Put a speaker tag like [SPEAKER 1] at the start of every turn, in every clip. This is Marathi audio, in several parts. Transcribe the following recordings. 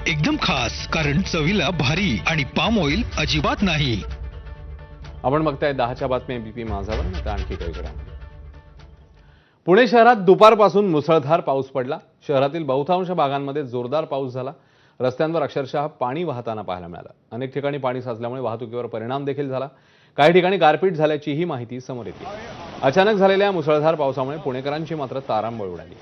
[SPEAKER 1] एकदम खास, कारण चवीला भारी आणि पाम ऑइल अजिबात नाही.
[SPEAKER 2] आपण बघताय 10च्या बातमी एबीपी माझावर. आता आणखी काही घडामोडी. पुणे शहरात दुपारपासून मुसळधार पाऊस पडला. शहरातील बहुतांश भागांमध्ये जोरदार पाऊस झाला. रस्त्यांवर अक्षरशः पाणी वाहताना पाहायला मिळालं. अनेक ठिकाणी पाणी साचल्यामुळे वाहतुकीवर परिणाम देखील झाला. काही ठिकाणी गारपीट झाल्याचीही माहिती समोर येते. अचानक झालेल्या मुसळधार पावसामुळे पुणेकरांची मात्र तारांबळ उडाली.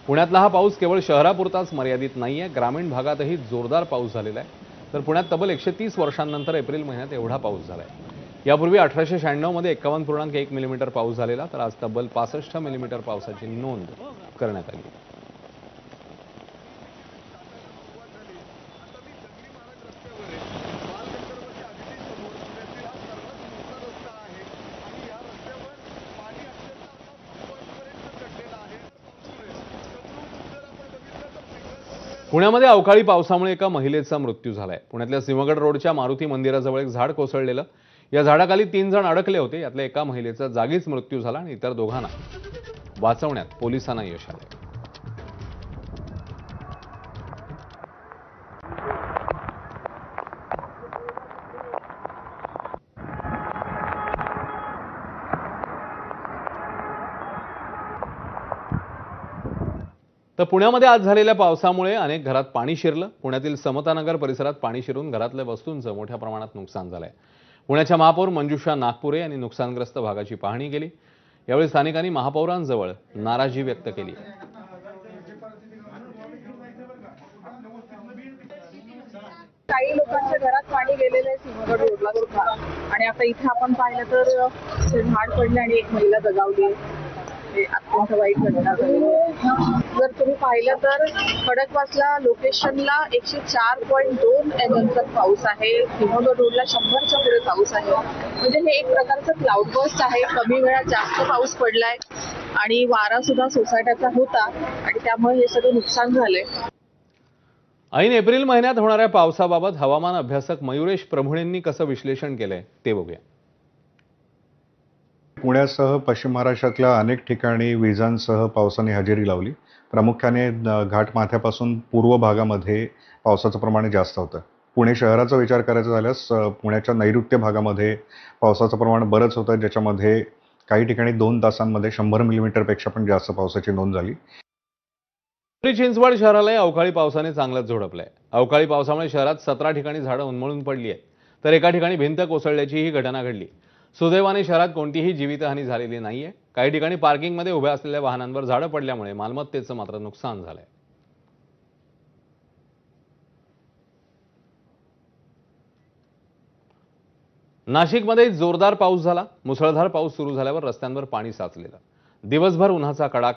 [SPEAKER 2] पुण्यातला हा पाऊस केवळ शहरापुरताच मर्यादित नाहीये, ग्रामीण भागातही जोरदार पाऊस झालेला आहे. तर पुण्यात तब्बल 130 वर्षांनंतर एप्रिल महिन्यात एवढा पाऊस झालाय. यापूर्वी 1896 मध्ये 51.1 मिलीमीटर पाऊस झालेला, तर आज तब्बल 65 मिलीमीटर पावसाची नोंद करण्यात आली. पुण्यामध्ये अवकाळी पावसामुळे एका महिलेचा मृत्यू झालाय. पुण्यातल्या सिंहगड रोडच्या मारुती मंदिराजवळ एक झाड कोसळलेलं. या झाडाखाली 3 जण अडकले होते. यातल्या एका महिलेचा जागीच मृत्यू झाला आणि इतर दोघांना वाचवण्यात पोलिसांना यश आले. तर पुण्यामध्ये आज झालेल्या पावसामुळे अनेक घरात पाणी शिरलं. पुण्यातील समतानगर परिसरात पाणी शिरून घरातल्या वस्तूंचं मोठ्या प्रमाणात नुकसान झालंय. पुण्याच्या महापौर मंजुषा नागपुरे यांनी नुकसानग्रस्त भागाची पाहणी केली. यावेळी स्थानिकांनी महापौरांजवळ नाराजी व्यक्त केली.
[SPEAKER 3] काही लोकांच्या घरात पाणी गेलेलं आहे सिंहगड रोडला सुद्धा. आणि आता इथे आपण पाहिलं तर झाड पडले आणि एक महिला दगावली. अत्यंत वाईट घटना झाली. जर तुम्ही पाहिलं तर खडकवासला लोकेशनला 104.2 mm पाऊस आहे. सिंहगड रोडला 100च्या पुढे पाऊस आहे. म्हणजे हे एक प्रकारचं क्लाउड बर्स्ट आहे. कमी वेळात जास्त पाऊस पडलाय आणि वारा सुद्धा सोसायट्याचा होता आणि त्यामुळे हे सगळं नुकसान झालंय.
[SPEAKER 2] ऐन एप्रिल महिन्यात होणाऱ्या पावसाबाबत हवामान अभ्यासक मयुरेश प्रभूणेंनी कसं विश्लेषण केलंय ते बघूया.
[SPEAKER 4] पुण्यासह पश्चिम महाराष्ट्रातल्या अनेक ठिकाणी विजांसह पावसाने हजेरी लावली. प्रामुख्याने घाटमाथ्यापासून पूर्व भागामध्ये पावसाचं प्रमाण जास्त होतं. पुणे शहराचा विचार करायचा झाल्यास पुण्याच्या नैऋत्य भागामध्ये पावसाचं प्रमाण बरंच होतं, ज्याच्यामध्ये काही ठिकाणी 2 तासांमध्ये 100 मिलीमीटरपेक्षा पण जास्त पावसाची नोंद झाली.
[SPEAKER 2] पिंपरी चिंचवड शहरालाही अवकाळी पावसाने चांगलंच झोडपलंय. अवकाळी पावसामुळे शहरात 17 ठिकाणी झाडं उन्मळून पडली आहेत, तर एका ठिकाणी भिंत कोसळल्याची ही घटना घडली. सुदैवाने शहरात कोणतीही जीवितहानी झालेली नाहीये. काही ठिकाणी पार्किंगमध्ये उभ्या असलेल्या वाहनांवर झाडं पडल्यामुळे मालमत्तेचं मात्र नुकसान झालंय. नाशिकमध्ये जोरदार पाऊस झाला. मुसळधार पाऊस सुरू झाल्यावर रस्त्यांवर पाणी साचलेलं. दिवसभर उन्हाचा कडाका